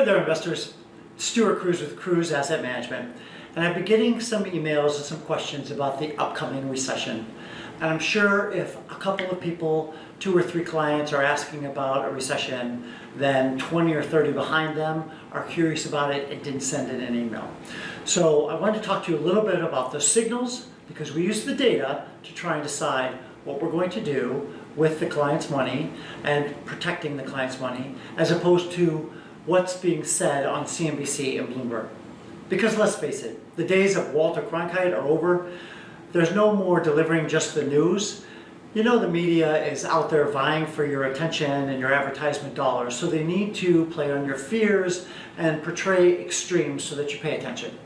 there, investors. Stuart Kruse with Kruse Asset Management. And I've been getting some emails and some questions about the upcoming recession. And I'm sure if a couple of people, 2 or 3 clients are asking about a recession, then 20 or 30 behind them are curious about it and didn't send in an email. So I wanted to talk to you a little bit about the signals, because we use the data to try and decide what we're going to do with the client's money and protecting the client's money, as opposed to what's being said on CNBC and Bloomberg. Because let's face it, the days of Walter Cronkite are over. There's no more delivering just the news. You know, the media is out there vying for your attention and your advertisement dollars, so they need to play on your fears and portray extremes so that you pay attention.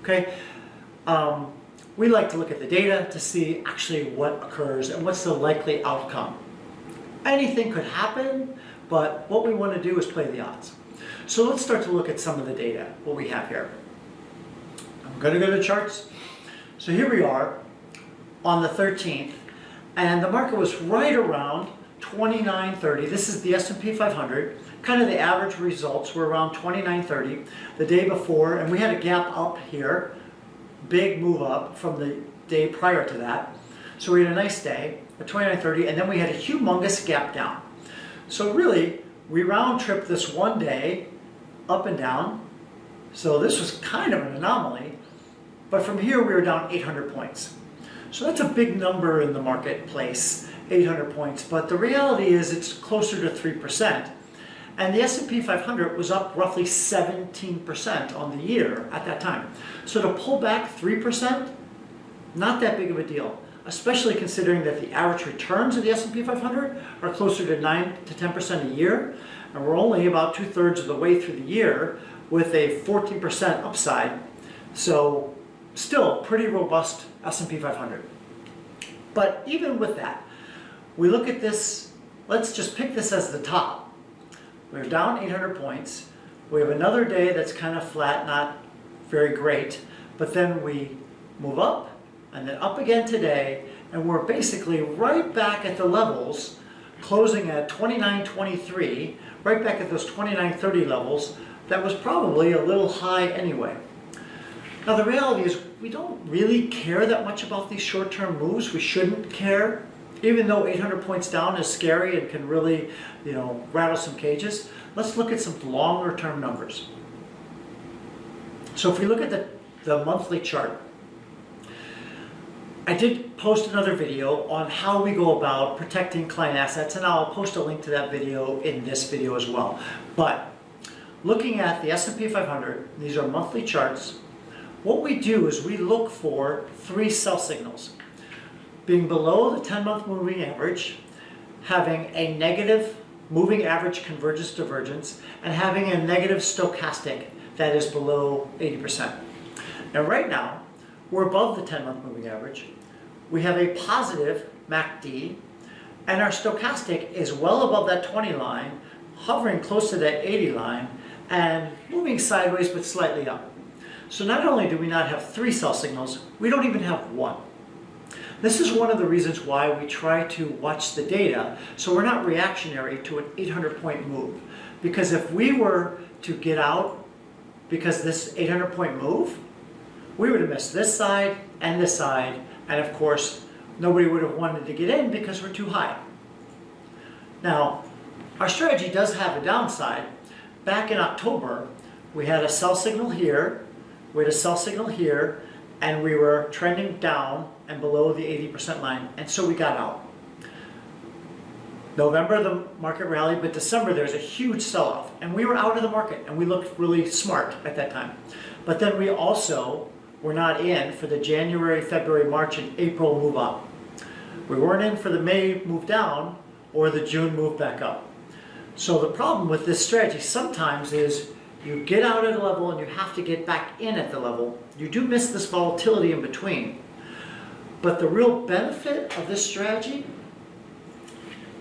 Okay? We like to look at the data to see actually what occurs and what's the likely outcome. Anything could happen, but what we want to do is play the odds. So let's start to look at some of the data, what we have here. I'm going to go to the charts. So here we are on the 13th, and the market was right around 29.30. This is the S&P 500. Kind of the average results were around 29.30 the day before, and we had a gap up here, big move up from the day prior to that. So we had a nice day at 29.30, and then we had a humongous gap down. So really, we round tripped this one day up and down. So this was kind of an anomaly, but from here we were down 800 points. So that's a big number in the marketplace, 800 points, but the reality is it's closer to 3%. And the S&P 500 was up roughly 17% on the year at that time. So to pull back 3%, not that big of a deal, especially considering that the average returns of the S&P 500 are closer to 9 to 10% a year, and we're only about 2/3 of the way through the year with a 14% upside. So still pretty robust S&P 500. But even with that, we look at this, let's just pick this as the top. We're down 800 points. We have another day that's kind of flat, not very great, but then we move up and then up again today, and we're basically right back at the levels, closing at 29.23, right back at those 29.30 levels. That was probably a little high anyway. Now the reality is we don't really care that much about these short-term moves. We shouldn't care, even though 800 points down is scary and can really, rattle some cages. Let's look at some longer-term numbers. So if we look at the monthly chart, I did post another video on how we go about protecting client assets, and I'll post a link to that video in this video as well. But looking at the S&P 500, these are monthly charts. What we do is we look for 3 sell signals: being below the 10-month moving average, having a negative moving average convergence divergence, and having a negative stochastic that is below 80%. Now right now, we're above the 10-month moving average. We have a positive MACD, and our stochastic is well above that 20 line, hovering close to that 80 line, and moving sideways but slightly up. So not only do we not have 3 sell signals, we don't even have 1. This is one of the reasons why we try to watch the data so we're not reactionary to an 800-point move. Because if we were to get out because this 800-point move, we would have missed this side, and of course nobody would have wanted to get in because we're too high. Now, our strategy does have a downside. Back in October, we had a sell signal here, we had a sell signal here, and we were trending down and below the 80% line, and so we got out. November, the market rallied, but December, there's a huge sell-off, and we were out of the market, and we looked really smart at that time. But then we also were not in for the January, February, March, and April move up. We weren't in for the May move down or the June move back up. So the problem with this strategy sometimes is you get out at a level and you have to get back in at the level. You do miss this volatility in between. But the real benefit of this strategy,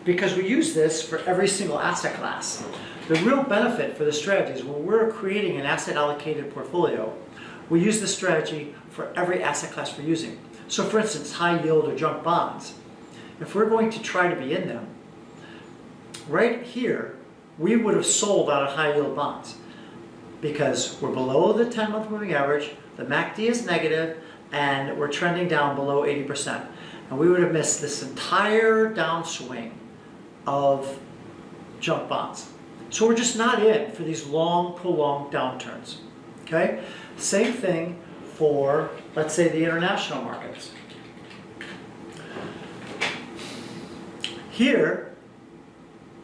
because we use this for every single asset class, the real benefit for the strategy is when we're creating an asset allocated portfolio, we use this strategy for every asset class we're using. So for instance, high yield or junk bonds. If we're going to try to be in them, right here, we would have sold out of high yield bonds. because we're below the 10-month moving average, the MACD is negative, and we're trending down below 80%. And we would have missed this entire downswing of junk bonds. So we're just not in for these long, prolonged downturns. Okay? Same thing for, let's say, the international markets. Here,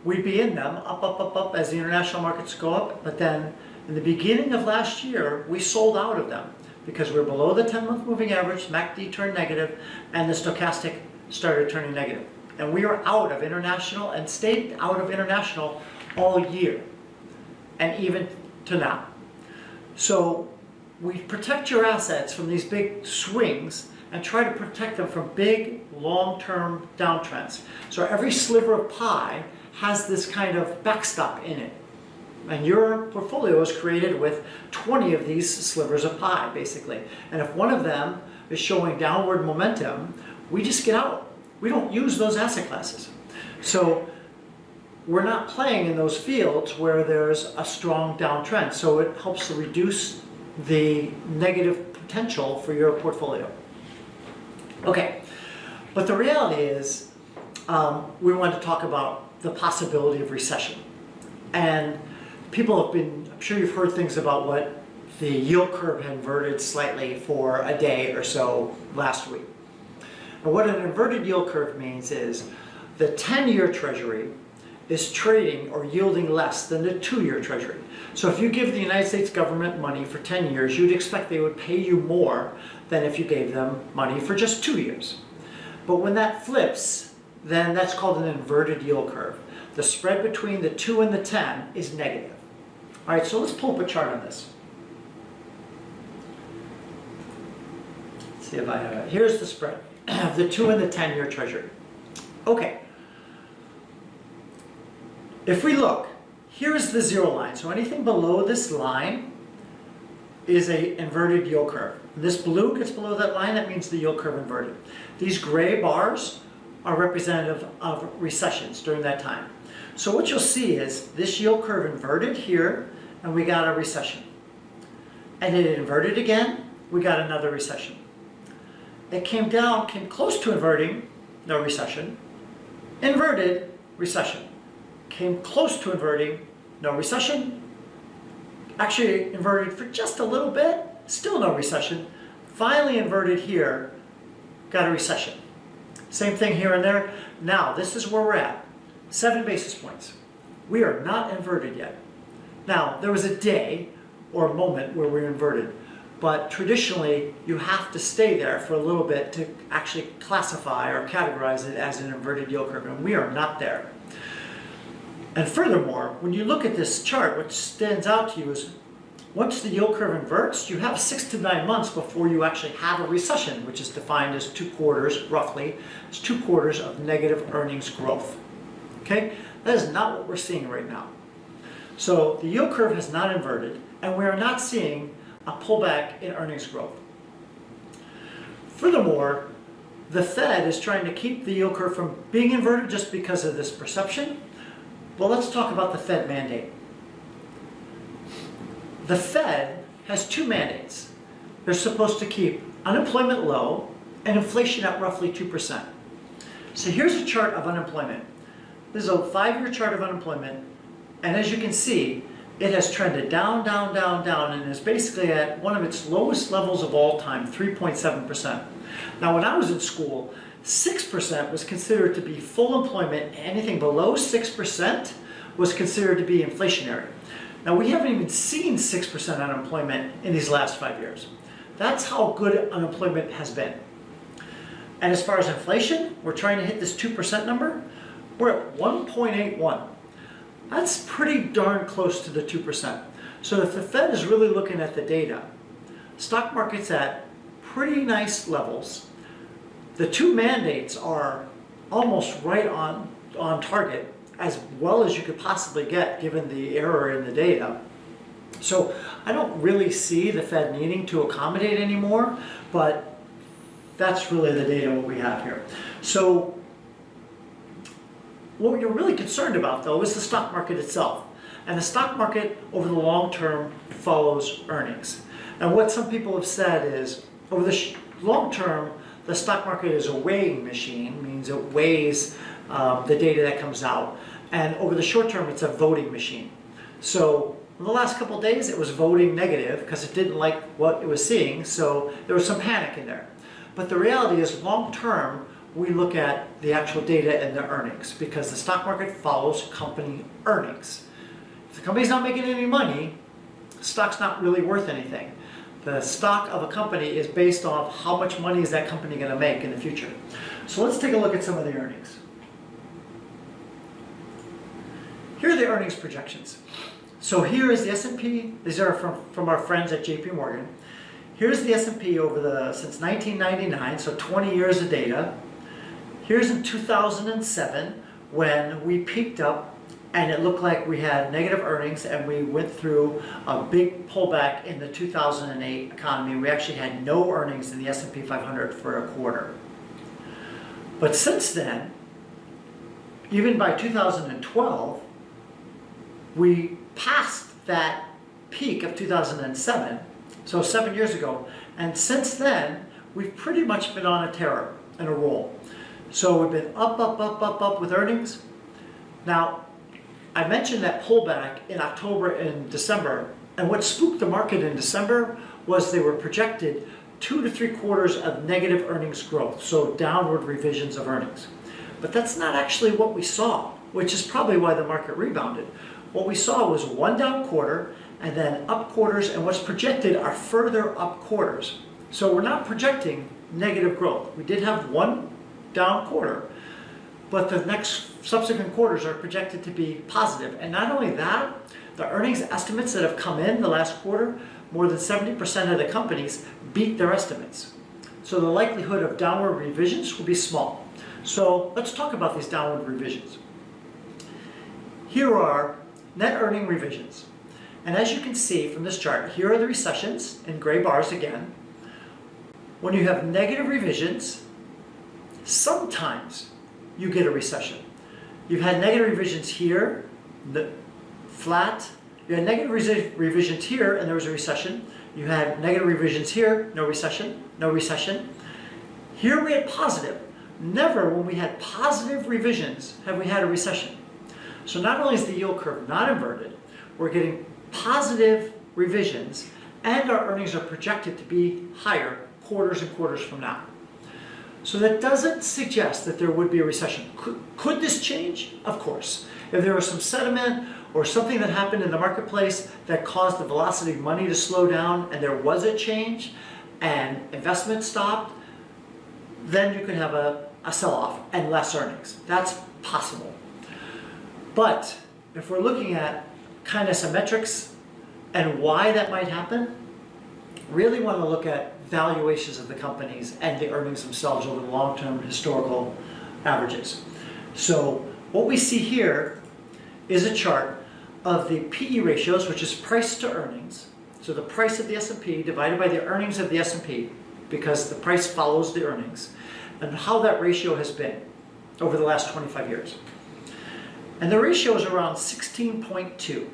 we'd be in them, up, up, up, up, as the international markets go up, but then in the beginning of last year, we sold out of them because we're below the 10-month moving average, MACD turned negative, and the stochastic started turning negative. And we are out of international and stayed out of international all year, and even to now. So we protect your assets from these big swings and try to protect them from big, long-term downtrends. So every sliver of pie has this kind of backstop in it. And your portfolio is created with 20 of these slivers of pie, basically. And if one of them is showing downward momentum, we just get out. We don't use those asset classes. So we're not playing in those fields where there's a strong downtrend. So it helps to reduce the negative potential for your portfolio. Okay, but the reality is we want to talk about the possibility of recession. And people have been, I'm sure you've heard things about what the yield curve had inverted slightly for a day or so last week. And what an inverted yield curve means is the 10-year treasury is trading or yielding less than the 2-year treasury. So if you give the United States government money for 10 years, you'd expect they would pay you more than if you gave them money for just 2 years. But when that flips, then that's called an inverted yield curve. The spread between the 2 and the 10 is negative. All right, so let's pull up a chart on this. Let's see if I have it. Here's the spread of the 2 and the 10-year treasury. Okay. If we look, here is the zero line. So anything below this line is an inverted yield curve. This blue gets below that line, that means the yield curve inverted. These gray bars are representative of recessions during that time. So what you'll see is this yield curve inverted here, and we got a recession. And then it inverted again, we got another recession. It came down, came close to inverting, no recession. Inverted, recession. Came close to inverting, no recession. Actually inverted for just a little bit, still no recession. Finally inverted here, got a recession. Same thing here and there. Now, this is where we're at, 7 basis points. We are not inverted yet. Now, there was a day or a moment where we were inverted, but traditionally you have to stay there for a little bit to actually classify or categorize it as an inverted yield curve, and we are not there. And furthermore, when you look at this chart, what stands out to you is once the yield curve inverts, you have 6 to 9 months before you actually have a recession, which is defined as 2 quarters, roughly, as 2 quarters of negative earnings growth. Okay? That is not what we're seeing right now. So the yield curve has not inverted, and we are not seeing a pullback in earnings growth. Furthermore, the Fed is trying to keep the yield curve from being inverted just because of this perception. Well, let's talk about the Fed mandate. The Fed has 2 mandates. They're supposed to keep unemployment low and inflation at roughly 2%. So here's a chart of unemployment. This is a 5-year chart of unemployment, and as you can see, it has trended down, down, down, down, and is basically at one of its lowest levels of all time, 3.7%. Now, when I was in school, 6% was considered to be full employment. Anything below 6% was considered to be inflationary. Now, we haven't even seen 6% unemployment in these last 5 years. That's how good unemployment has been. And as far as inflation, we're trying to hit this 2% number. We're at 1.81. That's pretty darn close to the 2%. So if the Fed is really looking at the data, stock market's at pretty nice levels. The 2 mandates are almost right on target, as well as you could possibly get given the error in the data. So I don't really see the Fed needing to accommodate anymore, but that's really the data what we have here. So what you're really concerned about, though, is the stock market itself. And the stock market over the long term follows earnings. And what some people have said is, over the long term, the stock market is a weighing machine, means it weighs the data that comes out. And over the short term, it's a voting machine. So in the last couple of days, it was voting negative because it didn't like what it was seeing, so there was some panic in there. But the reality is, long term, we look at the actual data and the earnings, because the stock market follows company earnings. If the company's not making any money, the stock's not really worth anything. The stock of a company is based off how much money is that company going to make in the future. So let's take a look at some of the earnings. Here are the earnings projections. So here is the S&P. These are from our friends at JP Morgan. Here's the S&P since 1999, so 20 years of data. Here's in 2007 when we peaked up and it looked like we had negative earnings, and we went through a big pullback in the 2008 economy. We actually had no earnings in the S&P 500 for a quarter. But since then, even by 2012, we passed that peak of 2007, so 7 years ago, and since then, we've pretty much been on a tear and a roll. So we've been up with earnings. Now, I mentioned that pullback in October and December, and what spooked the market in December was they were projected 2 to 3 quarters of negative earnings growth, so downward revisions of earnings. But that's not actually what we saw, which is probably why the market rebounded. What we saw was one down quarter and then up quarters, and what's projected are further up quarters. So we're not projecting negative growth. We did have one down quarter, but the next subsequent quarters are projected to be positive. And not only that, the earnings estimates that have come in the last quarter, more than 70% of the companies beat their estimates. So the likelihood of downward revisions will be small. So let's talk about these downward revisions. Here are net earning revisions. And as you can see from this chart, here are the recessions in gray bars again. When you have negative revisions, sometimes you get a recession. You've had negative revisions here, flat. You had negative revisions here, and there was a recession. You had negative revisions here, no recession, no recession. Here we had positive. Never when we had positive revisions have we had a recession. So not only is the yield curve not inverted, we're getting positive revisions, and our earnings are projected to be higher quarters and quarters from now. So that doesn't suggest that there would be a recession. Could this change? Of course. If there was some sentiment or something that happened in the marketplace that caused the velocity of money to slow down and there was a change and investment stopped, then you could have a sell-off and less earnings. That's possible. But if we're looking at kind of some metrics and why that might happen, really want to look at valuations of the companies and the earnings themselves over the long-term historical averages. So what we see here is a chart of the PE ratios, which is price to earnings. So the price of the S&P divided by the earnings of the S&P, because the price follows the earnings, and how that ratio has been over the last 25 years. And the ratio is around 16.2.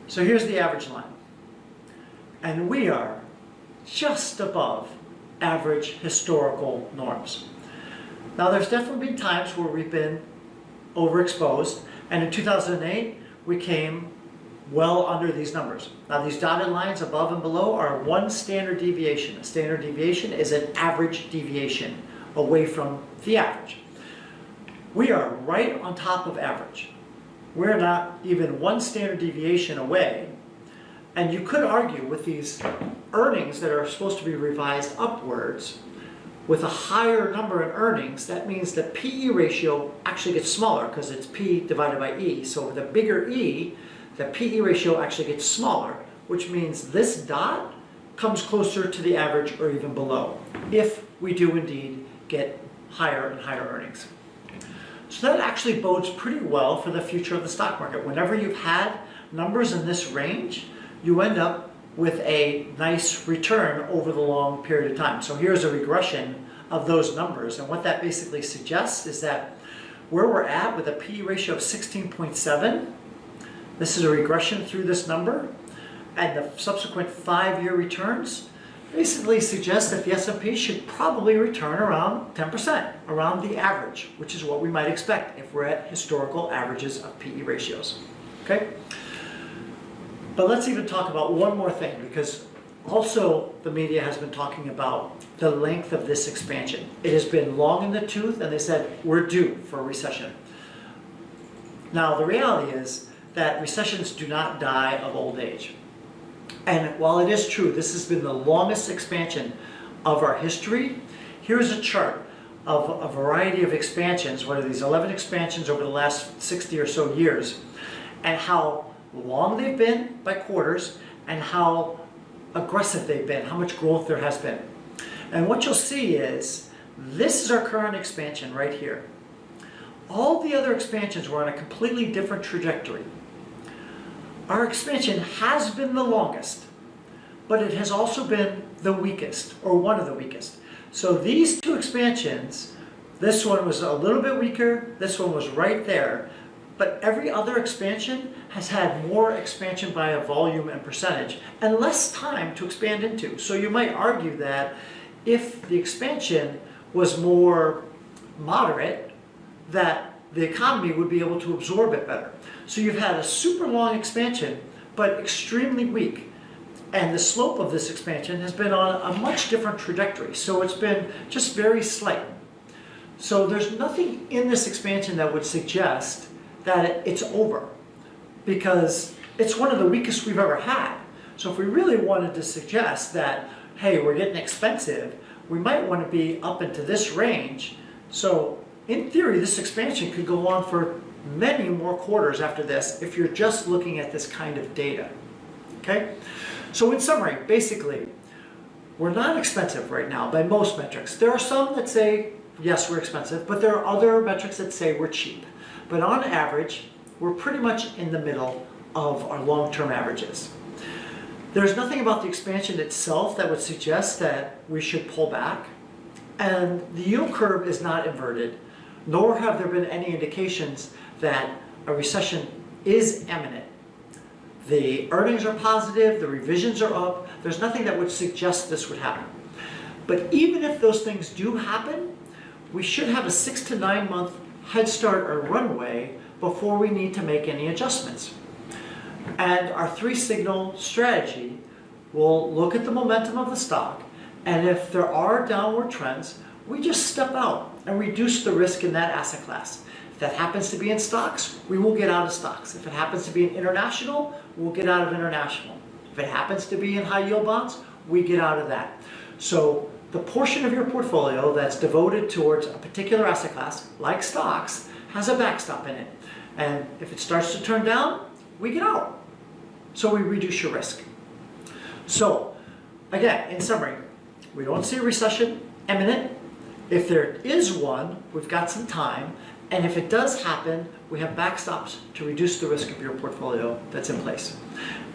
So here's the average line. And we are just above average historical norms. Now there's definitely been times where we've been overexposed, and in 2008 we came well under these numbers. Now these dotted lines above and below are one standard deviation. A standard deviation is an average deviation away from the average. We are right on top of average. We're not even one standard deviation away. And you could argue with these earnings that are supposed to be revised upwards, with a higher number in earnings, that means the PE ratio actually gets smaller because it's P divided by E. So with a bigger E, the PE ratio actually gets smaller, which means this dot comes closer to the average or even below, if we do indeed get higher and higher earnings. So that actually bodes pretty well for the future of the stock market. Whenever you've had numbers in this range, you end up with a nice return over the long period of time. So here's a regression of those numbers, and what that basically suggests is that where we're at with a PE ratio of 16.7, This is a regression through this number, and the subsequent 5-year returns basically suggest that the S&P should probably return around 10%, around the average, which is what we might expect if we're at historical averages of PE ratios. Okay? But let's even talk about one more thing, because also the media has been talking about the length of this expansion. It has been long in the tooth, and they said we're due for a recession. Now the reality is that recessions do not die of old age. And while it is true, this has been the longest expansion of our history, here's a chart of a variety of expansions, what are these 11 expansions over the last 60 or so years, and how long they've been by quarters, and how aggressive they've been, how much growth there has been. And what you'll see is, this is our current expansion right here. All the other expansions were on a completely different trajectory. Our expansion has been the longest, but it has also been the weakest, or one of the weakest. So these two expansions, this one was a little bit weaker, this one was right there, but every other expansion has had more expansion by a volume and percentage, and less time to expand into. So you might argue that if the expansion was more moderate, that the economy would be able to absorb it better. So you've had a super long expansion, but extremely weak. And the slope of this expansion has been on a much different trajectory. So it's been just very slight. So there's nothing in this expansion that would suggest that it's over, because it's one of the weakest we've ever had. So if we really wanted to suggest that, hey, we're getting expensive, we might want to be up into this range. So in theory, this expansion could go on for many more quarters after this if you're just looking at this kind of data. Okay? So in summary, basically, we're not expensive right now by most metrics. There are some that say, yes, we're expensive, but there are other metrics that say we're cheap. But on average, we're pretty much in the middle of our long-term averages. There's nothing about the expansion itself that would suggest that we should pull back. And the yield curve is not inverted, nor have there been any indications that a recession is imminent. The earnings are positive, the revisions are up. There's nothing that would suggest this would happen. But even if those things do happen, we should have a 6 to 9 month head start or runway before we need to make any adjustments. And our 3-signal strategy will look at the momentum of the stock, and if there are downward trends, we just step out and reduce the risk in that asset class. If that happens to be in stocks, we will get out of stocks. If it happens to be in international, we'll get out of international. If it happens to be in high yield bonds, we get out of that. So the portion of your portfolio that's devoted towards a particular asset class, like stocks, has a backstop in it. And if it starts to turn down, we get out. So we reduce your risk. So again, in summary, we don't see a recession imminent. If there is one, we've got some time. And if it does happen, we have backstops to reduce the risk of your portfolio that's in place.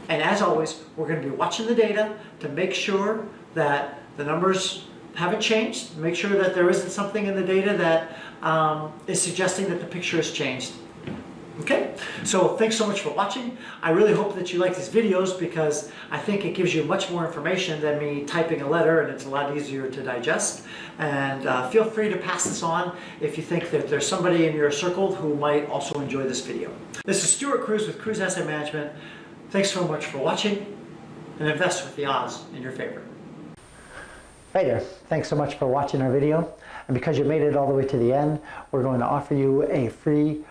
And as always, we're going to be watching the data to make sure that the numbers haven't changed, make sure that there isn't something in the data that is suggesting that the picture has changed. Okay, so thanks so much for watching. I really hope that you like these videos, because I think it gives you much more information than me typing a letter, and it's a lot easier to digest. And feel free to pass this on if you think that there's somebody in your circle who might also enjoy this video. This is Stuart Kruse with Kruse Asset Management. Thanks so much for watching, and invest with the odds in your favor. Hey there, thanks so much for watching our video. And because you made it all the way to the end, we're going to offer you a free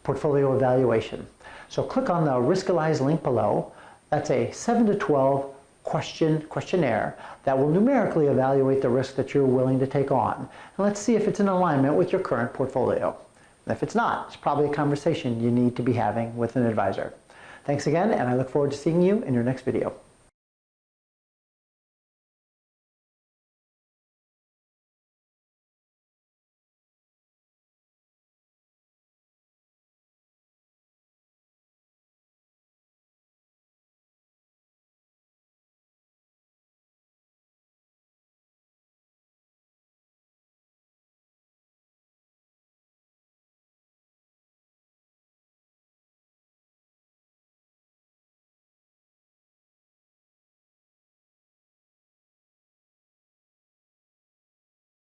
portfolio evaluation. So click on the Riskalyze link below. That's a 7 to 12 questionnaire that will numerically evaluate the risk that you're willing to take on. And let's see if it's in alignment with your current portfolio. And if it's not, it's probably a conversation you need to be having with an advisor. Thanks again, and I look forward to seeing you in your next video.